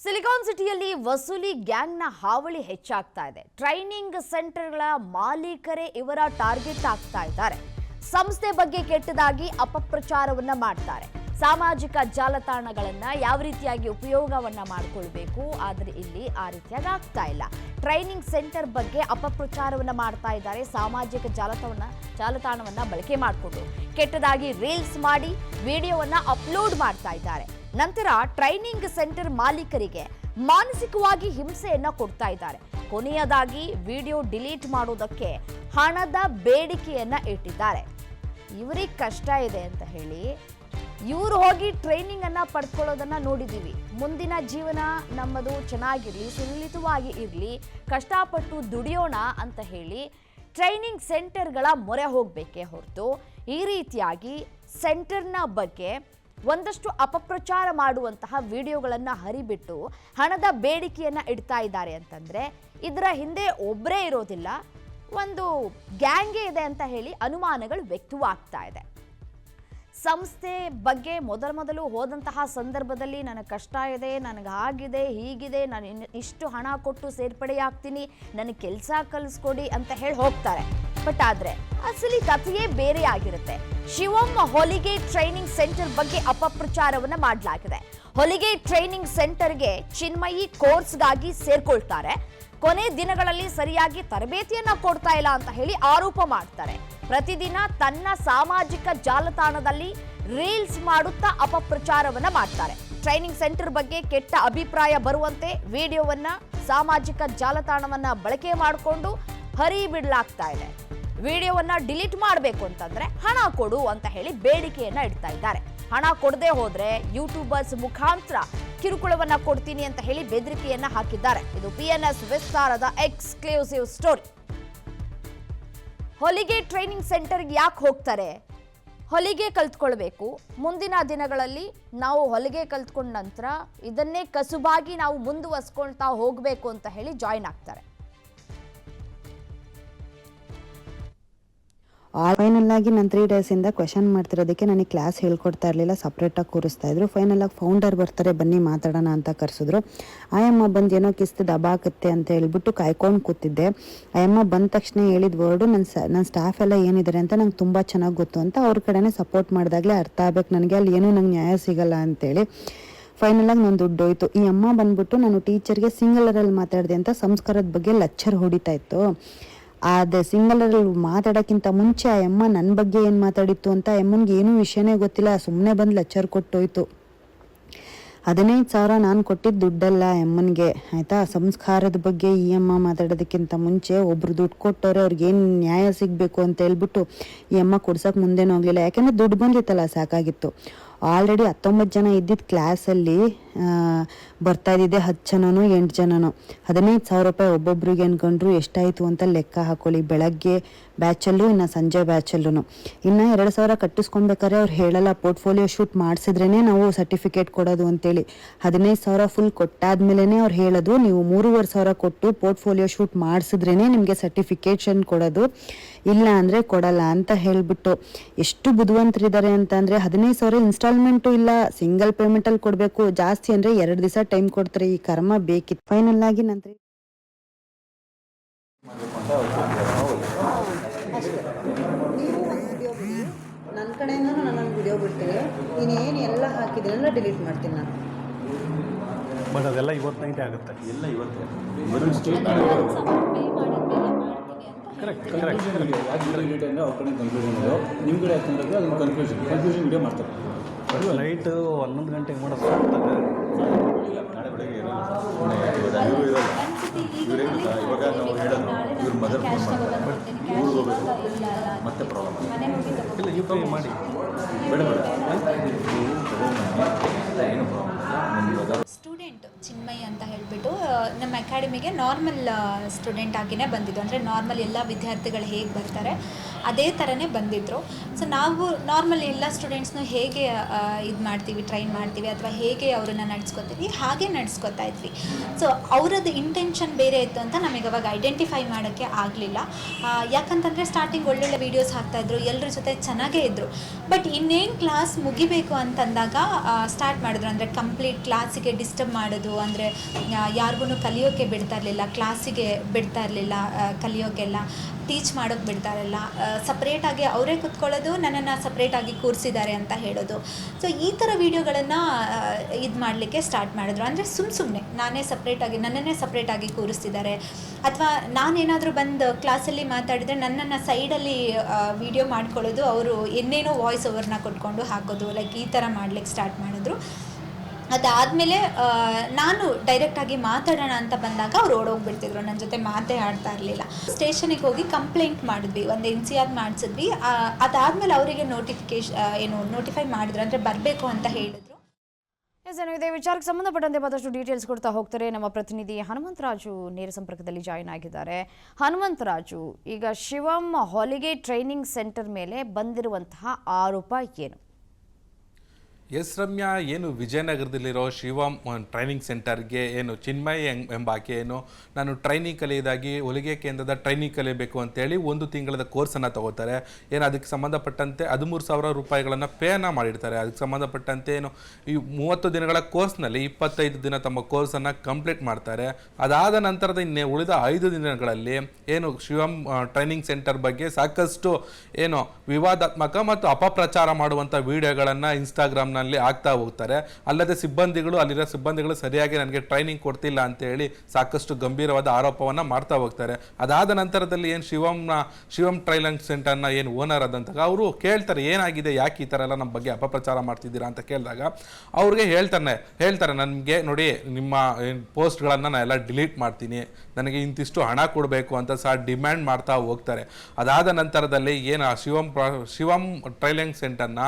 Silicon ಸಿಟಿಯಲ್ಲಿ ವಸೂಲಿ ಗ್ಯಾಂಗ್ನ ಹಾವಳಿ ಹೆಚ್ಚಾಗ್ತಾ ಇದೆ. ಟ್ರೈನಿಂಗ್ ಸೆಂಟರ್ಗಳ ಮಾಲೀಕರೇ ಇವರ ಟಾರ್ಗೆಟ್ ಆಗ್ತಾ ಇದ್ದಾರೆ. ಸಂಸ್ಥೆ ಬಗ್ಗೆ ಕೆಟ್ಟದಾಗಿ ಅಪಪ್ರಚಾರವನ್ನ ಮಾಡ್ತಾರೆ. ಸಾಮಾಜಿಕ ಜಾಲತಾಣಗಳನ್ನ ಯಾವ ರೀತಿಯಾಗಿ ಉಪಯೋಗವನ್ನ ಮಾಡಿಕೊಳ್ಳಬೇಕು, ಆದರೆ ಇಲ್ಲಿ ಆ ರೀತಿಯಾಗಿ ಆಗ್ತಾ ಇಲ್ಲ. ಟ್ರೈನಿಂಗ್ ಸೆಂಟರ್ ಬಗ್ಗೆ ಅಪಪ್ರಚಾರವನ್ನ ಮಾಡ್ತಾ ಇದ್ದಾರೆ. ಸಾಮಾಜಿಕ ಜಾಲತಾಣವನ್ನ ಬಳಕೆ ಮಾಡಿಕೊಂಡು ಕೆಟ್ಟದಾಗಿ ರೀಲ್ಸ್ ಮಾಡಿ ವಿಡಿಯೋವನ್ನ ಅಪ್ಲೋಡ್ ಮಾಡ್ತಾ ಇದ್ದಾರೆ. ನಂತರ ಟ್ರೈನಿಂಗ್ ಸೆಂಟರ್ ಮಾಲೀಕರಿಗೆ ಮಾನಸಿಕವಾಗಿ ಹಿಂಸೆಯನ್ನ ಕೊಡ್ತಾ ಇದ್ದಾರೆ. ಕೊನೆಯದಾಗಿ ವಿಡಿಯೋ ಡಿಲೀಟ್ ಮಾಡೋದಕ್ಕೆ ಹಣದ ಬೇಡಿಕೆಯನ್ನ ಇಟ್ಟಿದ್ದಾರೆ. ಇವರಿಗೆ ಕಷ್ಟ ಇದೆ ಅಂತ ಹೇಳಿ ಇವರು ಹೋಗಿ ಟ್ರೈನಿಂಗ್ ಅನ್ನ ಪಡ್ಕೊಳ್ಳೋದನ್ನ ನೋಡಿದೀವಿ. ಮುಂದಿನ ಜೀವನ ನಮ್ಮದು ಚೆನ್ನಾಗಿರ್ಲಿ, ಸುಲಲಿತವಾಗಿ ಇರಲಿ, ಕಷ್ಟಪಟ್ಟು ದುಡಿಯೋಣ ಅಂತ ಹೇಳಿ ಟ್ರೈನಿಂಗ್ ಸೆಂಟರ್ಗಳ ಮೊರೆ ಹೋಗಬೇಕೇ ಹೊರತು ಈ ರೀತಿಯಾಗಿ ಸೆಂಟರ್ನ ಬಗ್ಗೆ ಒಂದಷ್ಟು ಅಪಪ್ರಚಾರ ಮಾಡುವಂತಹ ವಿಡಿಯೋಗಳನ್ನು ಹರಿಬಿಟ್ಟು ಹಣದ ಬೇಡಿಕೆಯನ್ನು ಇಡ್ತಾ ಇದ್ದಾರೆ ಅಂತಂದರೆ ಇದರ ಹಿಂದೆ ಒಬ್ಬರೇ ಇರೋದಿಲ್ಲ, ಒಂದು ಗ್ಯಾಂಗೇ ಇದೆ ಅಂತ ಹೇಳಿ ಅನುಮಾನಗಳು ವ್ಯಕ್ತವಾಗ್ತಾ ಇದೆ. ಸಂಸ್ಥೆ ಬಗ್ಗೆ ಮೊದಲು ಹೋದಂತಹ ಸಂದರ್ಭದಲ್ಲಿ ನನಗೆ ಕಷ್ಟ ಇದೆ, ನನಗೆ ಆಗಿದೆ, ಹೀಗಿದೆ, ನಾನು ಇಷ್ಟು ಹಣ ಕೊಟ್ಟು ಸೇರ್ಪಡೆಯಾಗ್ತೀನಿ, ನನಗೆ ಕೆಲಸ ಕಲಿಸ್ಕೊಡಿ ಅಂತ ಹೇಳಿ ಹೋಗ್ತಾರೆ. ಬಟ್ ಆದರೆ ಅಸಲಿ ಕಥೆಯೇ ಬೇರೆ ಆಗಿರುತ್ತೆ. ಶಿವಮ್ ಹೊಲಿಗೆ ಟ್ರೈನಿಂಗ್ ಸೆಂಟರ್ ಬಗ್ಗೆ ಅಪಪ್ರಚಾರವನ್ನ ಮಾಡಲಾಗಿದೆ. ಹೊಲಿಗೆ ಟ್ರೈನಿಂಗ್ ಸೆಂಟರ್ಗೆ ಚಿನ್ಮಯಿ ಕೋರ್ಸ್ಗಾಗಿ ಸೇರ್ಕೊಳ್ತಾರೆ. ಕೊನೆ ದಿನಗಳಲ್ಲಿ ಸರಿಯಾಗಿ ತರಬೇತಿಯನ್ನ ಕೊಡ್ತಾ ಇಲ್ಲ ಅಂತ ಹೇಳಿ ಆರೋಪ ಮಾಡ್ತಾರೆ. ಪ್ರತಿದಿನ ತನ್ನ ಸಾಮಾಜಿಕ ಜಾಲತಾಣದಲ್ಲಿ ರೀಲ್ಸ್ ಮಾಡುತ್ತಾ ಅಪಪ್ರಚಾರವನ್ನ ಮಾಡ್ತಾರೆ. ಟ್ರೈನಿಂಗ್ ಸೆಂಟರ್ ಬಗ್ಗೆ ಕೆಟ್ಟ ಅಭಿಪ್ರಾಯ ಬರುವಂತೆ ವಿಡಿಯೋವನ್ನ ಸಾಮಾಜಿಕ ಜಾಲತಾಣವನ್ನ ಬಳಕೆ ಮಾಡಿಕೊಂಡು ಹರಿಬಿಡಲಾಗ್ತಾ ಇದೆ. ವಿಡಿಯೋವನ್ನ ಡಿಲೀಟ್ ಮಾಡಬೇಕು ಅಂತಂದ್ರೆ ಹಣ ಕೊಡು ಅಂತ ಹೇಳಿ ಬೇಡಿಕೆಯನ್ನ ಇಡ್ತಾ ಇದ್ದಾರೆ. ಹಣ ಕೊಡದೆ ಹೋದ್ರೆ ಯೂಟ್ಯೂಬರ್ಸ್ ಮುಖಾಂತರ ಕಿರುಕುಳವನ್ನ ಕೊಡ್ತೀನಿ ಅಂತ ಹೇಳಿ ಬೆದರಿಕೆಯನ್ನ ಹಾಕಿದ್ದಾರೆ. ಇದು PNS ವಿಸ್ತಾರದ ಎಕ್ಸ್ಕ್ಲೂಸಿವ್ ಸ್ಟೋರಿ. ಹೊಲಿಗೆ ಟ್ರೈನಿಂಗ್ ಸೆಂಟರ್ಗೆ ಯಾಕೆ ಹೋಗ್ತಾರೆ? ಹೊಲಿಗೆ ಕಲ್ತ್ಕೊಳ್ಬೇಕು. ಮುಂದಿನ ದಿನಗಳಲ್ಲಿ ನಾವು ಹೊಲಿಗೆ ಕಲ್ತ್ಕೊಂಡ ನಂತರ ಇದನ್ನೇ ಕಸುಬಾಗಿ ನಾವು ಮುಂದುವರಿಸ್ಕೊಳ್ತಾ ಹೋಗಬೇಕು ಅಂತ ಹೇಳಿ ಜಾಯಿನ್ ಆಗ್ತಾರೆ. ಫೈನಲ್ ಆಗಿ ನಾನು 3 ಡೇಸಿಂದ ಕ್ವೆಶನ್ ಮಾಡ್ತಿರೋದಕ್ಕೆ ನನಗೆ ಕ್ಲಾಸ್ ಹೇಳ್ಕೊಡ್ತಾ ಇರಲಿಲ್ಲ, ಸಪ್ರೇಟಾಗಿ ಕೂರಿಸ್ತಾ ಇದ್ರು. ಫೈನಲ್ ಆಗಿ ಫೌಂಡರ್ ಬರ್ತಾರೆ, ಬನ್ನಿ ಮಾತಾಡೋಣ ಅಂತ ಕರೆಸಿದ್ರು. ಆಯಮ್ಮ ಬಂದು ಏನೋ ಕಿಸ್ತು ದಬಾಕತ್ತೆ ಅಂತ ಹೇಳ್ಬಿಟ್ಟು ಕಾಯ್ಕೊಂಡು ಕೂತಿದ್ದೆ. ಆಯಮ್ಮ ಬಂದ ತಕ್ಷಣ ಹೇಳಿದ ವರ್ಡು ನನ್ನ ಸ್ಟಾಫ್ ಎಲ್ಲ ಏನಿದ್ದಾರೆ ಅಂತ ನಂಗೆ ತುಂಬ ಚೆನ್ನಾಗಿ ಗೊತ್ತು ಅಂತ ಅವ್ರ ಕಡೆನೇ ಸಪೋರ್ಟ್ ಮಾಡಿದಾಗಲೇ ಅರ್ಥ ಆಗ್ಬೇಕು ನನಗೆ ಅಲ್ಲಿ ಏನೂ ನಂಗೆ ನ್ಯಾಯ ಸಿಗಲ್ಲ ಅಂತೇಳಿ. ಫೈನಲಾಗಿ ನನ್ನ ದುಡ್ಡು ಹೋಯ್ತು. ಈ ಅಮ್ಮ ಬಂದ್ಬಿಟ್ಟು ನಾನು ಟೀಚರ್ಗೆ ಸಿಂಗಲರಲ್ಲಿ ಮಾತಾಡಿದೆ ಅಂತ ಸಂಸ್ಕಾರದ ಬಗ್ಗೆ ಲೆಕ್ಚರ್ ಹೊಡಿತಾ ಇತ್ತು. ಅದೇ ಸಿಂಗಲರಲ್ಲಿ ಮಾತಾಡೋಕ್ಕಿಂತ ಮುಂಚೆ ಆ ಅಮ್ಮ ನನ್ನ ಬಗ್ಗೆ ಏನು ಮಾತಾಡಿತ್ತು ಅಂತ ಅಮ್ಮನಿಗೆ ಏನೂ ವಿಷಯನೇ ಗೊತ್ತಿಲ್ಲ, ಸುಮ್ಮನೆ ಬಂದು ಲೆಕ್ಚರ್ ಕೊಟ್ಟೋಯ್ತು. 15,000 ನಾನು ಕೊಟ್ಟಿದ್ದು ದುಡ್ಡಲ್ಲ ಅಮ್ಮನಿಗೆ, ಆಯಿತಾ. ಸಂಸ್ಕಾರದ ಬಗ್ಗೆ ಈ ಅಮ್ಮ ಮಾತಾಡೋದಕ್ಕಿಂತ ಮುಂಚೆ ಒಬ್ರು ದುಡ್ಡು ಕೊಟ್ಟವ್ರೆ, ಅವ್ರಿಗೇನು ನ್ಯಾಯ ಸಿಗಬೇಕು ಅಂತ ಹೇಳ್ಬಿಟ್ಟು ಈ ಅಮ್ಮ ಕೊಡ್ಸೋಕೆ ಮುಂದೆನೂ ಹೋಗಲಿಲ್ಲ. ಯಾಕೆಂದರೆ ದುಡ್ಡು ಬಂದಿತ್ತಲ್ಲ, ಸಾಕಾಗಿತ್ತು. ಆಲ್ರೆಡಿ 19 ಜನ ಇದ್ದಿದ್ದು ಕ್ಲಾಸಲ್ಲಿ ಬರ್ತಾ ಇದ್ದಿದ್ದೆ 10 ಜನನೋ 8 ಜನನೋ. 15,000 ರೂಪಾಯಿ ಒಬ್ಬೊಬ್ರಿಗೆ ಅನ್ಕೊಂಡ್ರು ಎಷ್ಟಾಯಿತು ಅಂತ ಲೆಕ್ಕ ಹಾಕೊಳ್ಳಿ. ಬೆಳಗ್ಗೆ ಬ್ಯಾಚಲ್ಲೂ ಇನ್ನು ಸಂಜೆ ಬ್ಯಾಚಲ್ಲೂ ಇನ್ನು 2,000 ಕಟ್ಟಿಸ್ಕೊಬೇಕಾದ್ರೆ ಅವ್ರು ಹೇಳಲ್ಲ, ಪೋರ್ಟ್ಫೋಲಿಯೋ ಶೂಟ್ ಮಾಡಿಸಿದ್ರೇ ನಾವು ಸರ್ಟಿಫಿಕೇಟ್ ಕೊಡೋದು ಅಂತೇಳಿ. 15,000 ಫುಲ್ ಕೊಟ್ಟಾದ್ಮೇಲೆ ಅವ್ರು ಹೇಳೋದು, ನೀವು 3,500 ಕೊಟ್ಟು ಪೋರ್ಟ್ಫೋಲಿಯೋ ಶೂಟ್ ಮಾಡಿಸಿದ್ರೇ ನಿಮಗೆ ಸರ್ಟಿಫಿಕೇಷನ್ ಕೊಡೋದು, ಇಲ್ಲ ಅಂದರೆ ಕೊಡಲ್ಲ ಅಂತ ಹೇಳಿಬಿಟ್ಟು. ಎಷ್ಟು ಬುದ್ಧಿವಂತರಿದ್ದಾರೆ ಅಂತಂದರೆ 15,000 ಇನ್ಸ್ಟಾಲ್ಮೆಂಟು ಇಲ್ಲ, ಸಿಂಗಲ್ ಪೇಮೆಂಟಲ್ಲಿ ಕೊಡಬೇಕು. ಜಾಸ್ತಿ ಅಂದರೆ 2 ದಿವಸ ಟೈಮ್ ಕೊಡ್ತಾರೆ. ಈ ಕರ್ಮ ಬೇಕಿತ್ತು. ಫೈನಲ್ ಆಗಿ ನಂತರ ನನ್ನ ಕಡೆಯಿಂದ ನಾನೊಂದು ವಿಡಿಯೋ ಬಿಡ್ತೀನಿ, ನೀನೇನು ಎಲ್ಲ ಹಾಕಿದ್ದೀನಲ್ಲ ಡಿಲೀಟ್ ಮಾಡ್ತೀನಿ ನಾನು. ಬಟ್ ಅದೆಲ್ಲ ಇವತ್ತು ನೈಟೇ ಆಗುತ್ತೆ. ಎಲ್ಲ ಇವತ್ತೇ ಕರೆಕ್ಟ್ ಡಿಲೀಟ್ ಅಂದರೆ ಅವ್ರ ಕಡೆ ಕನ್ಕ್ಲೂಷನ್ ಅದು ನಿಮ್ಮ ಕಡೆ ಯಾಕಂದ್ರೆ ಅದನ್ನು ಕನ್ಕ್ಲೂಷನ್ ವಿಡಿಯೋ ಮಾಡ್ತಾರೆ. ಅದು ನೈಟ್ 11 ಗಂಟೆಗೆ ಮಾಡೋದು. ನಾಳೆ ಬೆಳಗ್ಗೆ ಇವಾಗ ನಾವು ಹೇಳೋದು ಇವ್ರ ಮದರ್ ಫೋನ್ ಮಾಡ್ತಾರೆ, ಊರಿಗೆ ಹೋಗ್ಬೇಕು, ಮತ್ತೆ ಪ್ರಾಬ್ಲಮ್ ಇಲ್ಲ. ಯು ಪಿ ಐ ಮಾಡಿ ಬೇಡ ಏನು ಪ್ರಾಬ್ಲಮ್. ಸ್ಟೂಡೆಂಟ್ ಚಿನ್ಮಯಿ ಅಂತ ಹೇಳಿಬಿಟ್ಟು ನಮ್ಮ ಅಕಾಡೆಮಿಗೆ ನಾರ್ಮಲ್ ಸ್ಟೂಡೆಂಟ್ ಆಗಿಯೇ ಬಂದಿದ್ದು. ಅಂದರೆ ನಾರ್ಮಲ್ ಎಲ್ಲ ವಿದ್ಯಾರ್ಥಿಗಳು ಹೇಗೆ ಬರ್ತಾರೆ ಅದೇ ಥರನೇ ಬಂದಿದ್ದರು. ಸೊ ನಾವು ನಾರ್ಮಲ್ ಎಲ್ಲ ಸ್ಟೂಡೆಂಟ್ಸ್ನು ಹೇಗೆ ಇದು ಮಾಡ್ತೀವಿ, ಟ್ರೈನ್ ಮಾಡ್ತೀವಿ ಅಥವಾ ಹೇಗೆ ಅವರನ್ನು ನಡೆಸ್ಕೊತೀವಿ ಹಾಗೆ ನಡೆಸ್ಕೊತಾ ಇದ್ವಿ. ಸೊ ಅವರದ್ದು ಇಂಟೆನ್ಷನ್ ಬೇರೆ ಇತ್ತು ಅಂತ ನಮಗೆ ಅವಾಗ ಐಡೆಂಟಿಫೈ ಮಾಡೋಕ್ಕೆ ಆಗಲಿಲ್ಲ. ಯಾಕಂತಂದರೆ ಸ್ಟಾರ್ಟಿಂಗ್ ಒಳ್ಳೊಳ್ಳೆ ವೀಡಿಯೋಸ್ ಹಾಕ್ತಾಯಿದ್ರು, ಎಲ್ಲರ ಜೊತೆ ಚೆನ್ನಾಗೇ ಇದ್ದರು. ಬಟ್ ಇನ್ನೇನು ಕ್ಲಾಸ್ ಮುಗಿಬೇಕು ಅಂತಂದಾಗ ಸ್ಟಾರ್ಟ್ ಮಾಡಿದ್ರು. ಅಂದರೆ ಕಂಪ್ಲೀಟ್ ಕ್ಲಾಸಿಗೆ ಡಿಸ್ಟರ್ಬ್ ಮಾಡೋದು, ಮಾಡೋದು, ಅಂದರೆ ಯಾರಿಗೂ ಕಲಿಯೋಕ್ಕೆ ಬಿಡ್ತಾ ಇರಲಿಲ್ಲ, ಕ್ಲಾಸಿಗೆ ಬಿಡ್ತಾ ಇರಲಿಲ್ಲ, ಕಲಿಯೋಕ್ಕೆಲ್ಲ ಟೀಚ್ ಮಾಡೋಕ್ಕೆ ಬಿಡ್ತಾ ಇರಲಿಲ್ಲ, ಸಪ್ರೇಟಾಗಿ ಅವರೇ ಕೂತ್ಕೊಳ್ಳೋದು, ನನ್ನನ್ನು ಸಪ್ರೇಟಾಗಿ ಕೂರಿಸಿದ್ದಾರೆ ಅಂತ ಹೇಳೋದು. ಸೊ ಈ ಥರ ವೀಡಿಯೋಗಳನ್ನು ಇದು ಮಾಡಲಿಕ್ಕೆ ಸ್ಟಾರ್ಟ್ ಮಾಡಿದ್ರು. ಅಂದರೆ ಸುಮ್ಮನೆ ನನ್ನನ್ನೇ ಸಪ್ರೇಟಾಗಿ ಕೂರಿಸ್ತಿದ್ದಾರೆ, ಅಥವಾ ನಾನೇನಾದರೂ ಬಂದು ಕ್ಲಾಸಲ್ಲಿ ಮಾತಾಡಿದರೆ ನನ್ನನ್ನು ಸೈಡಲ್ಲಿ ವೀಡಿಯೋ ಮಾಡ್ಕೊಳ್ಳೋದು, ಅವರು ಏನೇನೋ ವಾಯ್ಸ್ ಓವರ್ನ ಕೊಟ್ಕೊಂಡು ಹಾಕೋದು, ಲೈಕ್ ಈ ಥರ ಮಾಡ್ಲಿಕ್ಕೆ ಸ್ಟಾರ್ಟ್ ಮಾಡಿದ್ರು. ಅದಾದಮೇಲೆ ನಾನು ಡೈರೆಕ್ಟಾಗಿ ಮಾತಾಡೋಣ ಅಂತ ಬಂದಾಗ ಅವ್ರು ಓಡೋಗ್ಬಿಡ್ತಿದ್ರು, ನನ್ನ ಜೊತೆ ಮಾತೇ ಆಡ್ತಾ ಇರಲಿಲ್ಲ. ಸ್ಟೇಷನಿಗೆ ಹೋಗಿ ಕಂಪ್ಲೇಂಟ್ ಮಾಡಿದ್ವಿ, ಒಂದು NCR ಮಾಡಿಸಿದ್ವಿ. ಅದಾದಮೇಲೆ ಅವರಿಗೆ ನೋಟಿಫೈ ಮಾಡಿದ್ರು, ಅಂದರೆ ಬರಬೇಕು ಅಂತ ಹೇಳಿದ್ರು. ಇದೇ ವಿಚಾರಕ್ಕೆ ಸಂಬಂಧಪಟ್ಟಂತೆ ಮತ್ತಷ್ಟು ಡೀಟೇಲ್ಸ್ ಕೊಡ್ತಾ ಹೋಗ್ತಾರೆ ನಮ್ಮ ಪ್ರತಿನಿಧಿ ಹನುಮಂತರಾಜು ನೇರ ಸಂಪರ್ಕದಲ್ಲಿ ಜಾಯಿನ್ ಆಗಿದ್ದಾರೆ. ಹನುಮಂತರಾಜು, ಈಗ ಶಿವಂ ಹಾಲಿಗೆ ಟ್ರೈನಿಂಗ್ ಸೆಂಟರ್ ಮೇಲೆ ಬಂದಿರುವಂತಹ ಆರೋಪ ಏನು? ಎಸ್ ರಮ್ಯಾ, ಏನು ವಿಜಯನಗರದಲ್ಲಿರೋ ಶಿವಂ ಟ್ರೈನಿಂಗ್ ಸೆಂಟರ್ಗೆ ಏನು ಚಿನ್ಮಯ್ ಎಂಬಾಕೆ ಏನು ನಾನು ಟ್ರೈನಿಂಗ್ ಕಲಿಯೋದಾಗಿ ಹೊಲಿಗೆ ಕೇಂದ್ರದ ಟ್ರೈನಿಂಗ್ ಕಲಿಯಬೇಕು ಅಂತೇಳಿ 1 ತಿಂಗಳ ಕೋರ್ಸನ್ನು ತಗೋತಾರೆ. ಏನು ಅದಕ್ಕೆ ಸಂಬಂಧಪಟ್ಟಂತೆ 13,000 ರೂಪಾಯಿಗಳನ್ನು ಪೇನ ಮಾಡಿರ್ತಾರೆ. ಅದಕ್ಕೆ ಸಂಬಂಧಪಟ್ಟಂತೆ ಏನು ಈ 30 ದಿನಗಳ ಕೋರ್ಸ್ನಲ್ಲಿ 25 ದಿನ ತಮ್ಮ ಕೋರ್ಸನ್ನು ಕಂಪ್ಲೀಟ್ ಮಾಡ್ತಾರೆ. ಅದಾದ ನಂತರದ ಉಳಿದ 5 ದಿನಗಳಲ್ಲಿ ಏನು ಶಿವಂ ಟ್ರೈನಿಂಗ್ ಸೆಂಟರ್ ಬಗ್ಗೆ ಸಾಕಷ್ಟು ಏನು ವಿವಾದಾತ್ಮಕ ಮತ್ತು ಅಪಪ್ರಚಾರ ಮಾಡುವಂಥ ವಿಡಿಯೋಗಳನ್ನು ಇನ್ಸ್ಟಾಗ್ರಾಮ್ನ ಆಗ್ತಾ ಹೋಗ್ತಾರೆ. ಅಲ್ಲದೆ ಅಲ್ಲಿರೋ ಸಿಬ್ಬಂದಿಗಳು ಸರಿಯಾಗಿ ನನಗೆ ಟ್ರೈನಿಂಗ್ ಕೊಡ್ತಿಲ್ಲ ಅಂತೇಳಿ ಸಾಕಷ್ಟು ಗಂಭೀರವಾದ ಆರೋಪವನ್ನು ಮಾಡ್ತಾ ಹೋಗ್ತಾರೆ. ಅದಾದ ನಂತರದಲ್ಲಿ ಏನು ಶಿವಂ ಟ್ರೈನಿಂಗ್ ಸೆಂಟರ್ನ ಏನು ಓನರ್ ಆದಂತಾಗ ಅವರು ಕೇಳ್ತಾರೆ, ಏನಾಗಿದೆ, ಯಾಕೆ ಈ ಥರ ಎಲ್ಲ ನಮ್ಮ ಬಗ್ಗೆ ಅಪಪ್ರಚಾರ ಮಾಡ್ತಿದ್ದೀರಾ ಅಂತ ಕೇಳಿದಾಗ ಅವ್ರಿಗೆ ಹೇಳ್ತಾರೆ ನನಗೆ ನೋಡಿ, ನಿಮ್ಮ ಪೋಸ್ಟ್ಗಳನ್ನು ನಾನು ಎಲ್ಲ ಡಿಲೀಟ್ ಮಾಡ್ತೀನಿ, ನನಗೆ ಇಂತಿಷ್ಟು ಹಣ ಕೊಡಬೇಕು ಅಂತ ಸಹ ಡಿಮ್ಯಾಂಡ್ ಮಾಡ್ತಾ ಹೋಗ್ತಾರೆ. ಅದಾದ ನಂತರದಲ್ಲಿ ಏನು ಶಿವಂ ಟ್ರೈನಿಂಗ್ ಸೆಂಟರ್ನ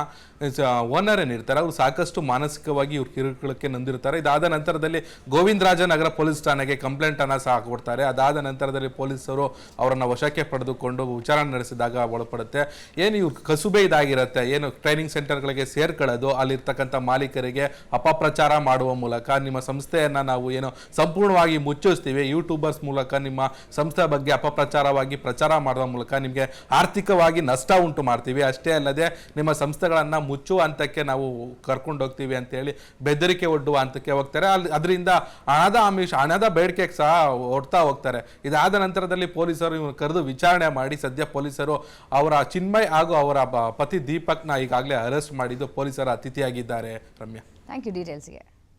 ಓನರ್ ಏನಿರ್ತಾರೆ ಅವರು ಸಾಕಷ್ಟು ಮಾನಸಿಕವಾಗಿ ಇವ್ರ ಕಿರುಕುಳಕ್ಕೆ ನೊಂದಿರ್ತಾರೆ. ಇದಾದ ನಂತರದಲ್ಲಿ ಗೋವಿಂದರಾಜನಗರ ಪೊಲೀಸ್ ಠಾಣೆಗೆ ಕಂಪ್ಲೇಂಟನ್ನು ಸಹ ಕೊಡ್ತಾರೆ. ಅದಾದ ನಂತರದಲ್ಲಿ ಪೊಲೀಸರು ಅವರನ್ನು ವಶಕ್ಕೆ ಪಡೆದುಕೊಂಡು ವಿಚಾರಣೆ ನಡೆಸಿದಾಗ ಒಳಪಡುತ್ತೆ. ಏನು ಇವ್ರ ಕಸುಬೆ ಇದಾಗಿರುತ್ತೆ, ಏನು ಟ್ರೈನಿಂಗ್ ಸೆಂಟರ್ಗಳಿಗೆ ಸೇರ್ಕೊಳ್ಳೋದು, ಅಲ್ಲಿರ್ತಕ್ಕಂಥ ಮಾಲೀಕರಿಗೆ ಅಪಪ್ರಚಾರ ಮಾಡುವ ಮೂಲಕ ನಿಮ್ಮ ಸಂಸ್ಥೆಯನ್ನು ನಾವು ಏನು ಸಂಪೂರ್ಣವಾಗಿ ಮುಚ್ಚಿಸ್ತೀವಿ, ಯೂಟ್ಯೂಬರ್ಸ್ ಮೂಲಕ ನಿಮ್ಮ ಸಂಸ್ಥೆ ಬಗ್ಗೆ ಅಪಪ್ರಚಾರವಾಗಿ ಪ್ರಚಾರ ಮಾಡುವ ಮೂಲಕ ನಿಮಗೆ ಆರ್ಥಿಕವಾಗಿ ನಷ್ಟ ಉಂಟು ಮಾಡ್ತೀವಿ, ಅಷ್ಟೇ ಅಲ್ಲದೆ ನಿಮ್ಮ ಸಂಸ್ಥೆಗಳನ್ನು ಮುಚ್ಚುವ ಹಂತಕ್ಕೆ ನಾವು ಕರ್ಕೊಂಡು ಹೋಗ್ತೀವಿ ಅಂತೇಳಿ ಬೆದರಿಕೆ ಒಡ್ಡುವ ಹಂತಕ್ಕೆ ಹೋಗ್ತಾರೆ. ಅದರಿಂದ ಹಣದ ಬೇಡಿಕೆಗೆ ಸಹ ಒಡ್ತಾ ಹೋಗ್ತಾರೆ. ಇದಾದ ನಂತರದಲ್ಲಿ ಪೊಲೀಸರು ಇವ್ರು ಕರೆದು ವಿಚಾರಣೆ ಮಾಡಿ ಸದ್ಯ ಪೊಲೀಸರು ಅವರ ಚಿನ್ಮಯ್ ಹಾಗೂ ಅವರ ಪತಿ ದೀಪಕ್ನ ಈಗಾಗಲೇ ಅರೆಸ್ಟ್ ಮಾಡಿದ್ದು ಪೊಲೀಸರ ಅತಿಥಿಯಾಗಿದ್ದಾರೆ. Ramya, thank you ಡೀಟೇಲ್ಸ್ಗೆ.